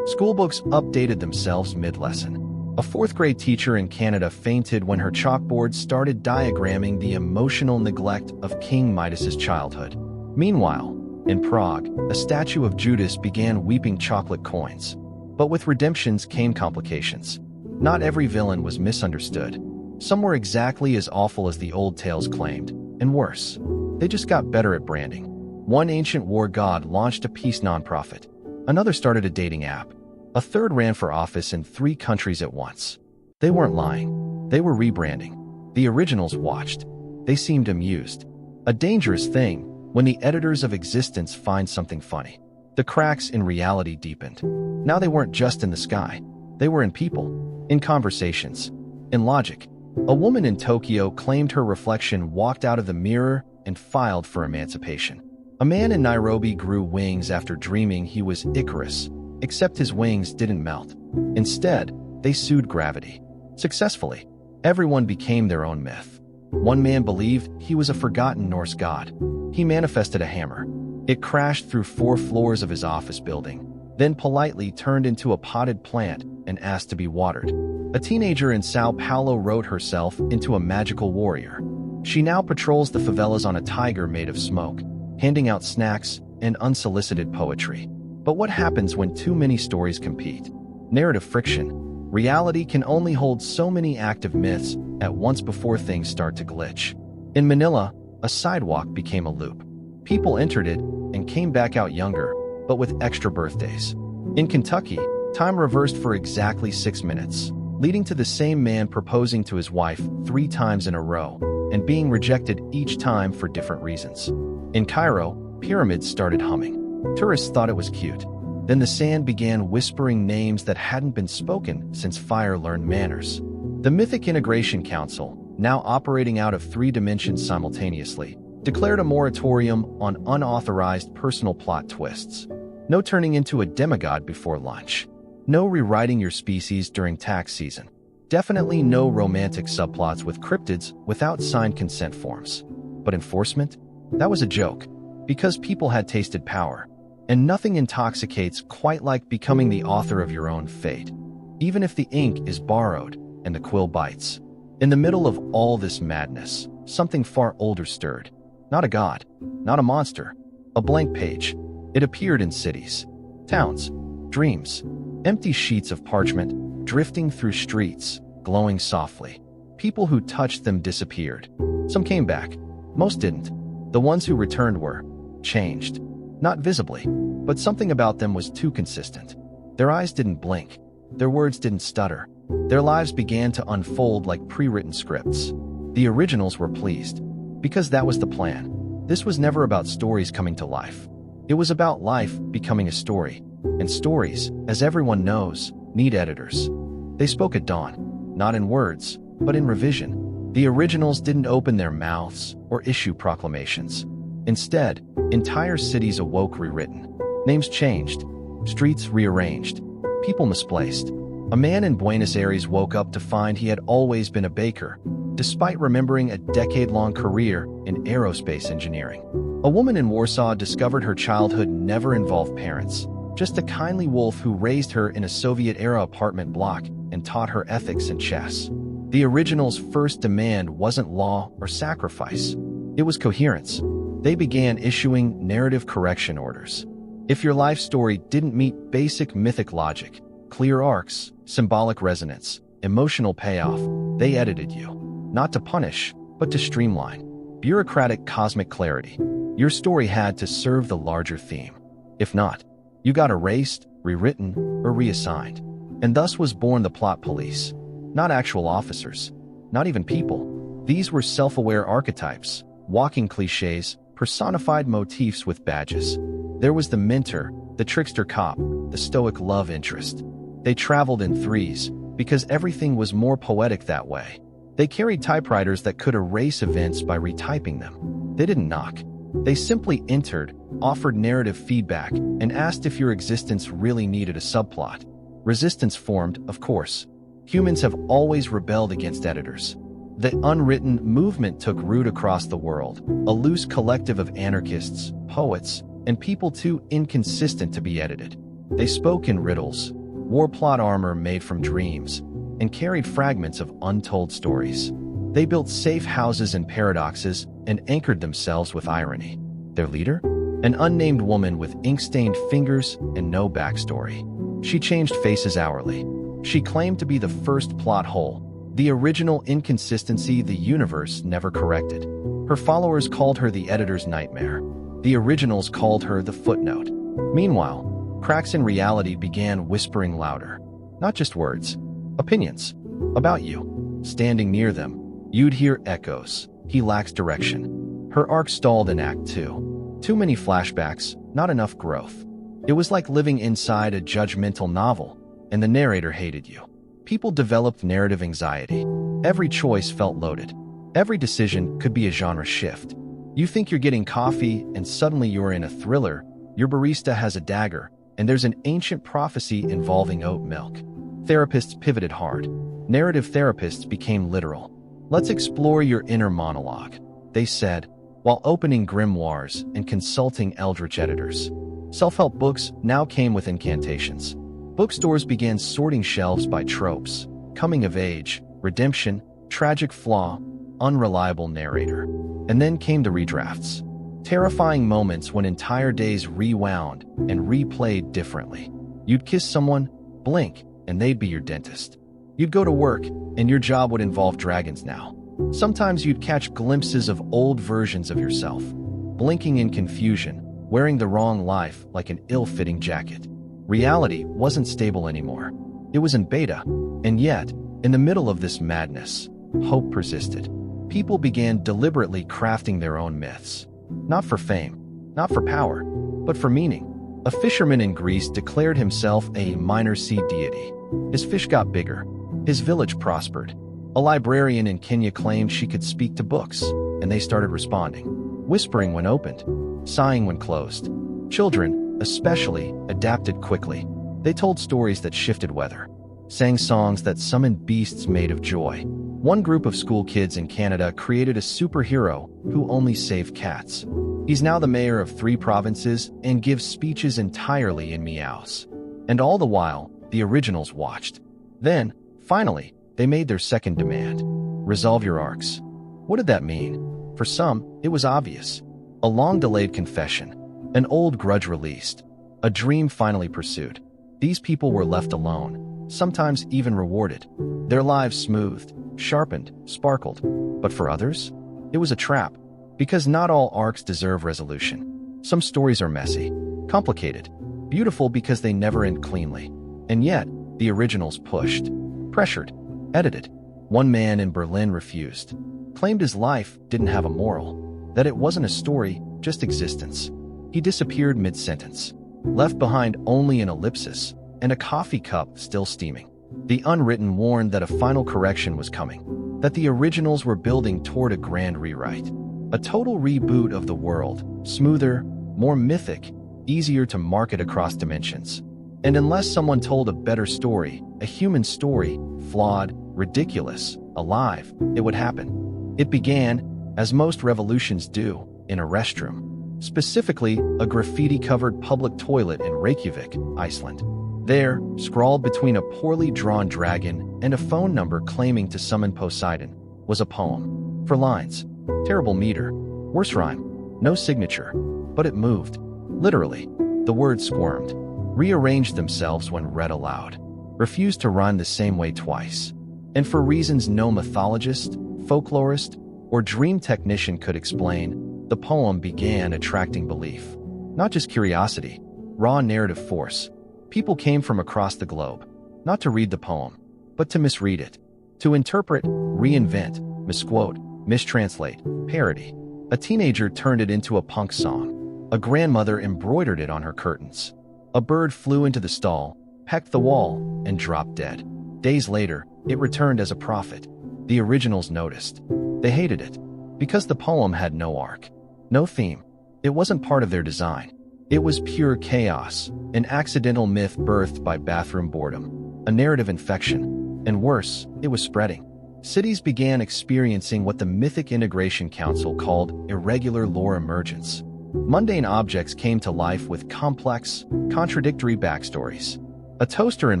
Schoolbooks updated themselves mid-lesson. A fourth-grade teacher in Canada fainted when her chalkboard started diagramming the emotional neglect of King Midas's childhood. Meanwhile, in Prague, a statue of Judas began weeping chocolate coins. But with redemptions came complications. Not every villain was misunderstood. Some were exactly as awful as the old tales claimed, and worse. They just got better at branding. One ancient war god launched a peace nonprofit. Another started a dating app. A third ran for office in 3 countries at once. They weren't lying. They were rebranding. The originals watched. They seemed amused. A dangerous thing when the editors of existence find something funny. The cracks in reality deepened. Now they weren't just in the sky. They were in people, in conversations, in logic. A woman in Tokyo claimed her reflection walked out of the mirror and filed for emancipation. A man in Nairobi grew wings after dreaming he was Icarus, except his wings didn't melt. Instead, they sued gravity. Successfully, everyone became their own myth. One man believed he was a forgotten Norse god. He manifested a hammer. It crashed through 4 floors of his office building, then politely turned into a potted plant and asked to be watered. A teenager in Sao Paulo wrote herself into a magical warrior. She now patrols the favelas on a tiger made of smoke, handing out snacks and unsolicited poetry. But what happens when too many stories compete? Narrative friction. Reality can only hold so many active myths at once before things start to glitch. In Manila, a sidewalk became a loop. People entered it and came back out younger, but with extra birthdays. In Kentucky, time reversed for exactly 6 minutes, leading to the same man proposing to his wife 3 times in a row and being rejected each time for different reasons. In Cairo, pyramids started humming. Tourists thought it was cute. Then the sand began whispering names that hadn't been spoken since fire learned manners. The Mythic Integration Council, now operating out of 3 dimensions simultaneously, declared a moratorium on unauthorized personal plot twists. No turning into a demigod before lunch. No rewriting your species during tax season. Definitely no romantic subplots with cryptids without signed consent forms. But enforcement? That was a joke, because people had tasted power. And nothing intoxicates quite like becoming the author of your own fate, even if the ink is borrowed and the quill bites. In the middle of all this madness, something far older stirred. Not a god, not a monster, a blank page. It appeared in cities, towns, dreams, empty sheets of parchment, drifting through streets, glowing softly. People who touched them disappeared. Some came back. Most didn't. The ones who returned were changed. Not visibly, but something about them was too consistent. Their eyes didn't blink. Their words didn't stutter. Their lives began to unfold like pre-written scripts. The originals were pleased, because that was the plan. This was never about stories coming to life. It was about life becoming a story. And stories, as everyone knows, need editors. They spoke at dawn, not in words, but in revision. The originals didn't open their mouths or issue proclamations. Instead, entire cities awoke rewritten. Names changed, streets rearranged, people misplaced. A man in Buenos Aires woke up to find he had always been a baker, despite remembering a decade-long career in aerospace engineering. A woman in Warsaw discovered her childhood never involved parents, just a kindly wolf who raised her in a Soviet-era apartment block and taught her ethics and chess. The original's first demand wasn't law or sacrifice. It was coherence. They began issuing narrative correction orders. If your life story didn't meet basic mythic logic, clear arcs, symbolic resonance, emotional payoff, they edited you. Not to punish, but to streamline. Bureaucratic cosmic clarity. Your story had to serve the larger theme. If not, you got erased, rewritten, or reassigned. And thus was born the plot police. Not actual officers. Not even people. These were self-aware archetypes, walking cliches, personified motifs with badges. There was the mentor, the trickster cop, the stoic love interest. They traveled in threes, because everything was more poetic that way. They carried typewriters that could erase events by retyping them. They didn't knock. They simply entered, offered narrative feedback, and asked if your existence really needed a subplot. Resistance formed, of course. Humans have always rebelled against editors. The unwritten movement took root across the world, a loose collective of anarchists, poets, and people too inconsistent to be edited. They spoke in riddles, wore plot armor made from dreams, and carried fragments of untold stories. They built safe houses and paradoxes and anchored themselves with irony. Their leader? An unnamed woman with ink-stained fingers and no backstory. She changed faces hourly. She claimed to be the first plot hole, the original inconsistency the universe never corrected. Her followers called her the editor's nightmare. The originals called her the footnote. Meanwhile, cracks in reality began whispering louder. Not just words, opinions. About you. Standing near them, you'd hear echoes. He lacks direction. Her arc stalled in Act 2. Too many flashbacks, not enough growth. It was like living inside a judgmental novel, and the narrator hated you. People developed narrative anxiety. Every choice felt loaded. Every decision could be a genre shift. You think you're getting coffee, and suddenly you're in a thriller. Your barista has a dagger, and there's an ancient prophecy involving oat milk. Therapists pivoted hard. Narrative therapists became literal. Let's explore your inner monologue, they said, while opening grimoires and consulting eldritch editors. Self-help books now came with incantations. Bookstores began sorting shelves by tropes: coming of age, redemption, tragic flaw, unreliable narrator. And then came the redrafts. Terrifying moments when entire days rewound and replayed differently. You'd kiss someone, blink, and they'd be your dentist. You'd go to work, and your job would involve dragons now. Sometimes you'd catch glimpses of old versions of yourself, blinking in confusion, wearing the wrong life like an ill-fitting jacket. Reality wasn't stable anymore. It was in beta, and yet, in the middle of this madness, hope persisted. People began deliberately crafting their own myths. Not for fame, not for power, but for meaning. A fisherman in Greece declared himself a minor sea deity. His fish got bigger. His village prospered. A librarian in Kenya claimed she could speak to books, and they started responding, whispering when opened, sighing when closed. Children, especially, adapted quickly. They told stories that shifted weather, sang songs that summoned beasts made of joy. One group of school kids in Canada created a superhero who only saved cats. He's now the mayor of 3 provinces and gives speeches entirely in meows. And all the while, the originals watched. Then, finally, they made their second demand. Resolve your arcs. What did that mean? For some, it was obvious. A long-delayed confession. An old grudge released. A dream finally pursued. These people were left alone, sometimes even rewarded. Their lives smoothed, sharpened, sparkled. But for others, it was a trap. Because not all arcs deserve resolution. Some stories are messy, complicated, beautiful because they never end cleanly. And yet, the originals pushed, pressured, edited. One man in Berlin refused, claimed his life didn't have a moral, that it wasn't a story, just existence. He disappeared mid-sentence, left behind only an ellipsis and a coffee cup still steaming. The unwritten warned that a final correction was coming, that the originals were building toward a grand rewrite, a total reboot of the world, smoother, more mythic, easier to market across dimensions. And unless someone told a better story, a human story, flawed, ridiculous, alive, it would happen. It began, as most revolutions do, in a restroom. Specifically, a graffiti-covered public toilet in Reykjavik, Iceland. There, scrawled between a poorly drawn dragon and a phone number claiming to summon Poseidon, was a poem. 4 lines. Terrible meter. Worse rhyme. No signature. But it moved. Literally. The words squirmed, rearranged themselves when read aloud, refused to rhyme the same way twice. And for reasons no mythologist, folklorist, or dream technician could explain, the poem began attracting belief. Not just curiosity, raw narrative force. People came from across the globe, not to read the poem, but to misread it, to interpret, reinvent, misquote, mistranslate, parody. A teenager turned it into a punk song. A grandmother embroidered it on her curtains. A bird flew into the stall, pecked the wall, and dropped dead. Days later, it returned as a prophet. The originals noticed. They hated it, because the poem had no arc, no theme. It wasn't part of their design. It was pure chaos, an accidental myth birthed by bathroom boredom, a narrative infection, and worse, it was spreading. Cities began experiencing what the Mythic Integration Council called irregular lore emergence. Mundane objects came to life with complex, contradictory backstories. A toaster in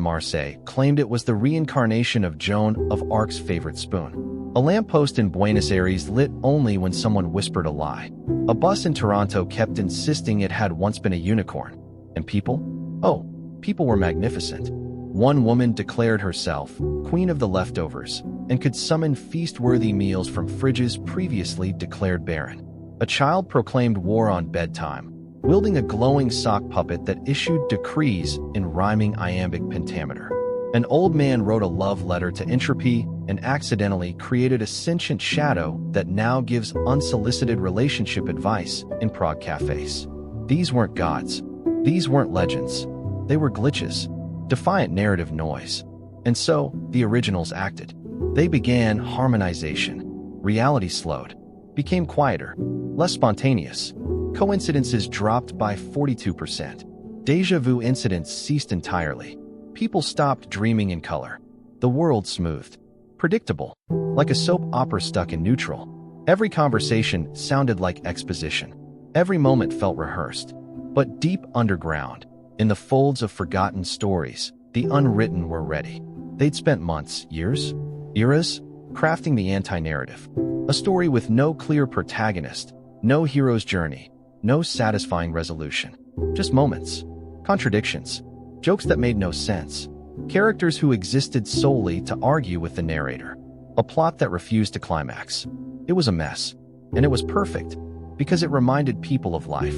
Marseille claimed it was the reincarnation of Joan of Arc's favorite spoon. A lamppost in Buenos Aires lit only when someone whispered a lie. A bus in Toronto kept insisting it had once been a unicorn. And people? Oh, people were magnificent. One woman declared herself queen of the leftovers and could summon feast-worthy meals from fridges previously declared barren. A child proclaimed war on bedtime, wielding a glowing sock puppet that issued decrees in rhyming iambic pentameter. An old man wrote a love letter to entropy and accidentally created a sentient shadow that now gives unsolicited relationship advice in prog cafes. These weren't gods. These weren't legends. They were glitches, defiant narrative noise. And so, the originals acted. They began harmonization. Reality slowed, became quieter, less spontaneous. Coincidences dropped by 42%. Déjà vu incidents ceased entirely. People stopped dreaming in color. The world smoothed. Predictable, like a soap opera stuck in neutral. Every conversation sounded like exposition. Every moment felt rehearsed. But deep underground, in the folds of forgotten stories, the unwritten were ready. They'd spent months, years, eras, crafting the anti-narrative. A story with no clear protagonist, no hero's journey, no satisfying resolution. Just moments, contradictions, jokes that made no sense, characters who existed solely to argue with the narrator, a plot that refused to climax. It was a mess, and it was perfect, because it reminded people of life.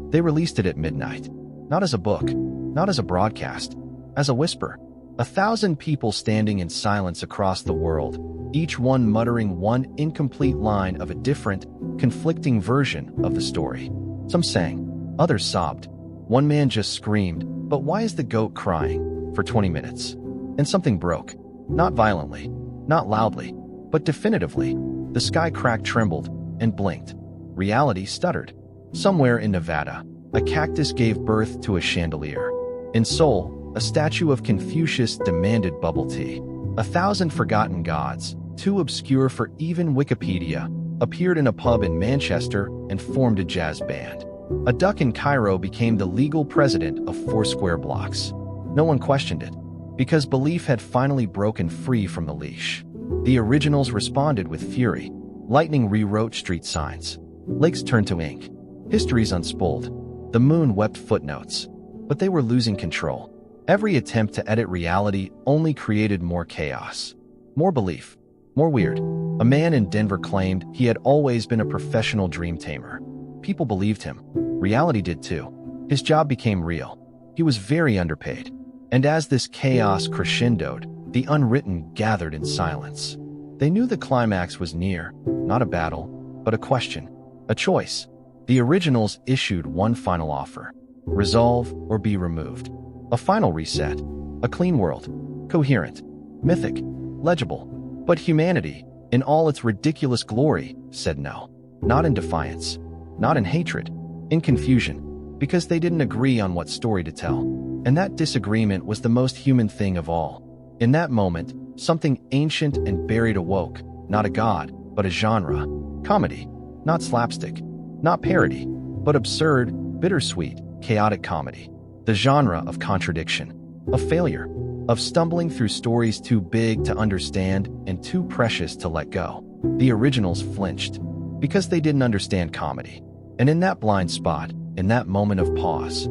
They released it at midnight, not as a book, not as a broadcast, as a whisper. 1,000 people standing in silence across the world, each one muttering one incomplete line of a different, conflicting version of the story. Some sang, others sobbed. One man just screamed, "But why is the goat crying?" for 20 minutes. And something broke. Not violently, not loudly, but definitively. The sky crack trembled and blinked. Reality stuttered. Somewhere in Nevada, a cactus gave birth to a chandelier. In Seoul, a statue of Confucius demanded bubble tea. 1,000 forgotten gods, too obscure for even Wikipedia, appeared in a pub in Manchester and formed a jazz band. A duck in Cairo became the legal president of 4 square blocks. No one questioned it, because belief had finally broken free from the leash. The originals responded with fury. Lightning rewrote street signs. Lakes turned to ink. Histories unspooled. The moon wept footnotes. But they were losing control. Every attempt to edit reality only created more chaos. More belief. More weird. A man in Denver claimed he had always been a professional dream tamer. People believed him. Reality did too. His job became real. He was very underpaid. And as this chaos crescendoed, the unwritten gathered in silence. They knew the climax was near, not a battle, but a question, a choice. The originals issued one final offer: resolve or be removed. A final reset, a clean world, coherent, mythic, legible. But humanity, in all its ridiculous glory, said no. Not in defiance, not in hatred, in confusion, because they didn't agree on what story to tell. And that disagreement was the most human thing of all. In that moment, something ancient and buried awoke, not a god, but a genre. Comedy, not slapstick, not parody, but absurd, bittersweet, chaotic comedy. The genre of contradiction, of failure, of stumbling through stories too big to understand and too precious to let go. The originals flinched, because they didn't understand comedy. And in that blind spot, in that moment of pause,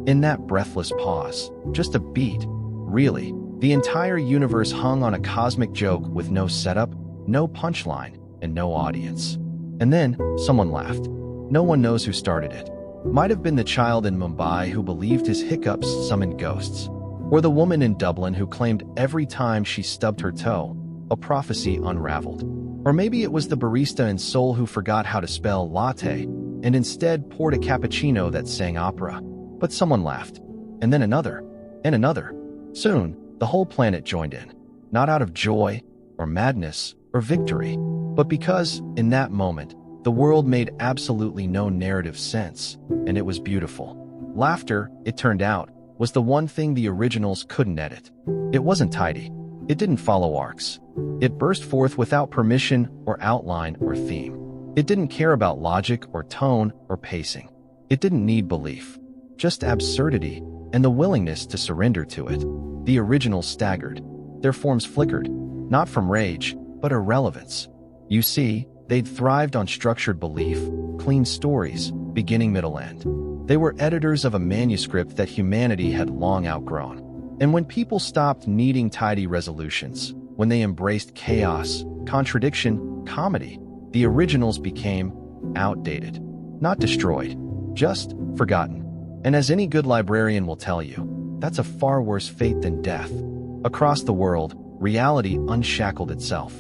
in that breathless pause, just a beat, really, the entire universe hung on a cosmic joke with no setup, no punchline, and no audience. And then, someone laughed. No one knows who started it. Might have been the child in Mumbai who believed his hiccups summoned ghosts. Or the woman in Dublin who claimed every time she stubbed her toe, a prophecy unraveled. Or maybe it was the barista in Seoul who forgot how to spell latte and instead poured a cappuccino that sang opera. But someone laughed. And then another. And another. Soon, the whole planet joined in. Not out of joy, or madness, or victory, but because, in that moment, the world made absolutely no narrative sense, and it was beautiful. Laughter, it turned out, was the one thing the originals couldn't edit. It wasn't tidy. It didn't follow arcs. It burst forth without permission or outline or theme. It didn't care about logic or tone or pacing. It didn't need belief. Just absurdity and the willingness to surrender to it. The originals staggered. Their forms flickered, not from rage, but irrelevance. You see, they'd thrived on structured belief, clean stories, beginning, middle, end. They were editors of a manuscript that humanity had long outgrown. And when people stopped needing tidy resolutions, when they embraced chaos, contradiction, comedy, the originals became outdated. Not destroyed, just forgotten. And as any good librarian will tell you, that's a far worse fate than death. Across the world, reality unshackled itself.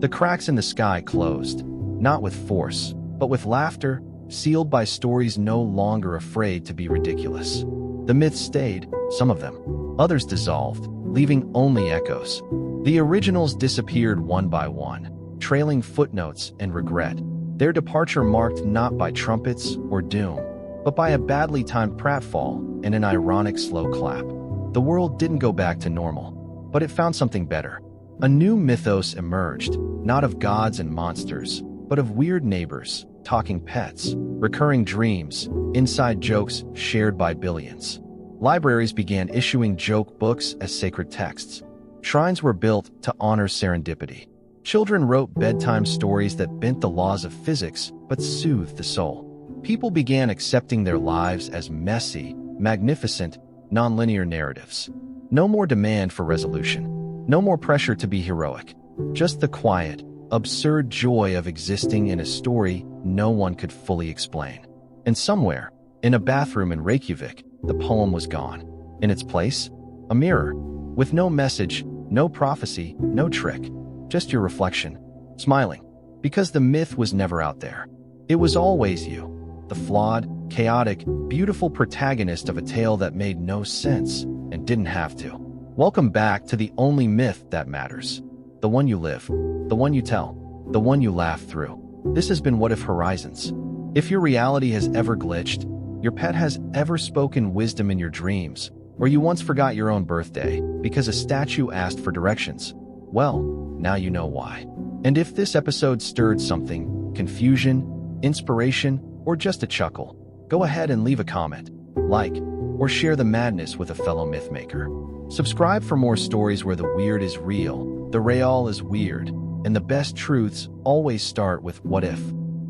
The cracks in the sky closed, not with force, but with laughter, sealed by stories no longer afraid to be ridiculous. The myths stayed, some of them. Others dissolved, leaving only echoes. The originals disappeared one by one, trailing footnotes and regret. Their departure marked not by trumpets or doom, but by a badly timed pratfall and an ironic slow clap. The world didn't go back to normal, but it found something better. A new mythos emerged, not of gods and monsters, but of weird neighbors, talking pets, recurring dreams, inside jokes shared by billions. Libraries began issuing joke books as sacred texts. Shrines were built to honor serendipity. Children wrote bedtime stories that bent the laws of physics but soothed the soul. People began accepting their lives as messy, magnificent, nonlinear narratives. No more demand for resolution. No more pressure to be heroic. Just the quiet, absurd joy of existing in a story no one could fully explain. And somewhere, in a bathroom in Reykjavik, the poem was gone. In its place, a mirror, with no message, no prophecy, no trick, just your reflection, smiling, because the myth was never out there. It was always you, the flawed, chaotic, beautiful protagonist of a tale that made no sense and didn't have to. Welcome back to the only myth that matters. The one you live, the one you tell, the one you laugh through. This has been What If Horizons. If your reality has ever glitched, your pet has ever spoken wisdom in your dreams, or you once forgot your own birthday because a statue asked for directions, well, now you know why. And if this episode stirred something, confusion, inspiration, or just a chuckle, go ahead and leave a comment, like, or share the madness with a fellow mythmaker. Subscribe for more stories where the weird is real, the real is weird, and the best truths always start with what if.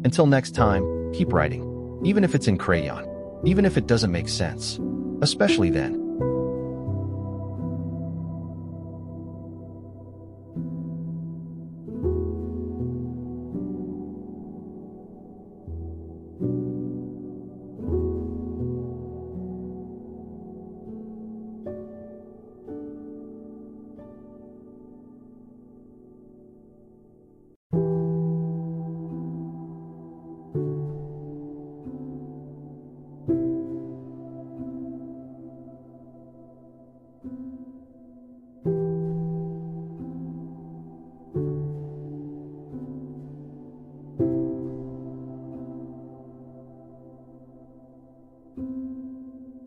Until next time, keep writing, even if it's in crayon, even if it doesn't make sense. Especially then,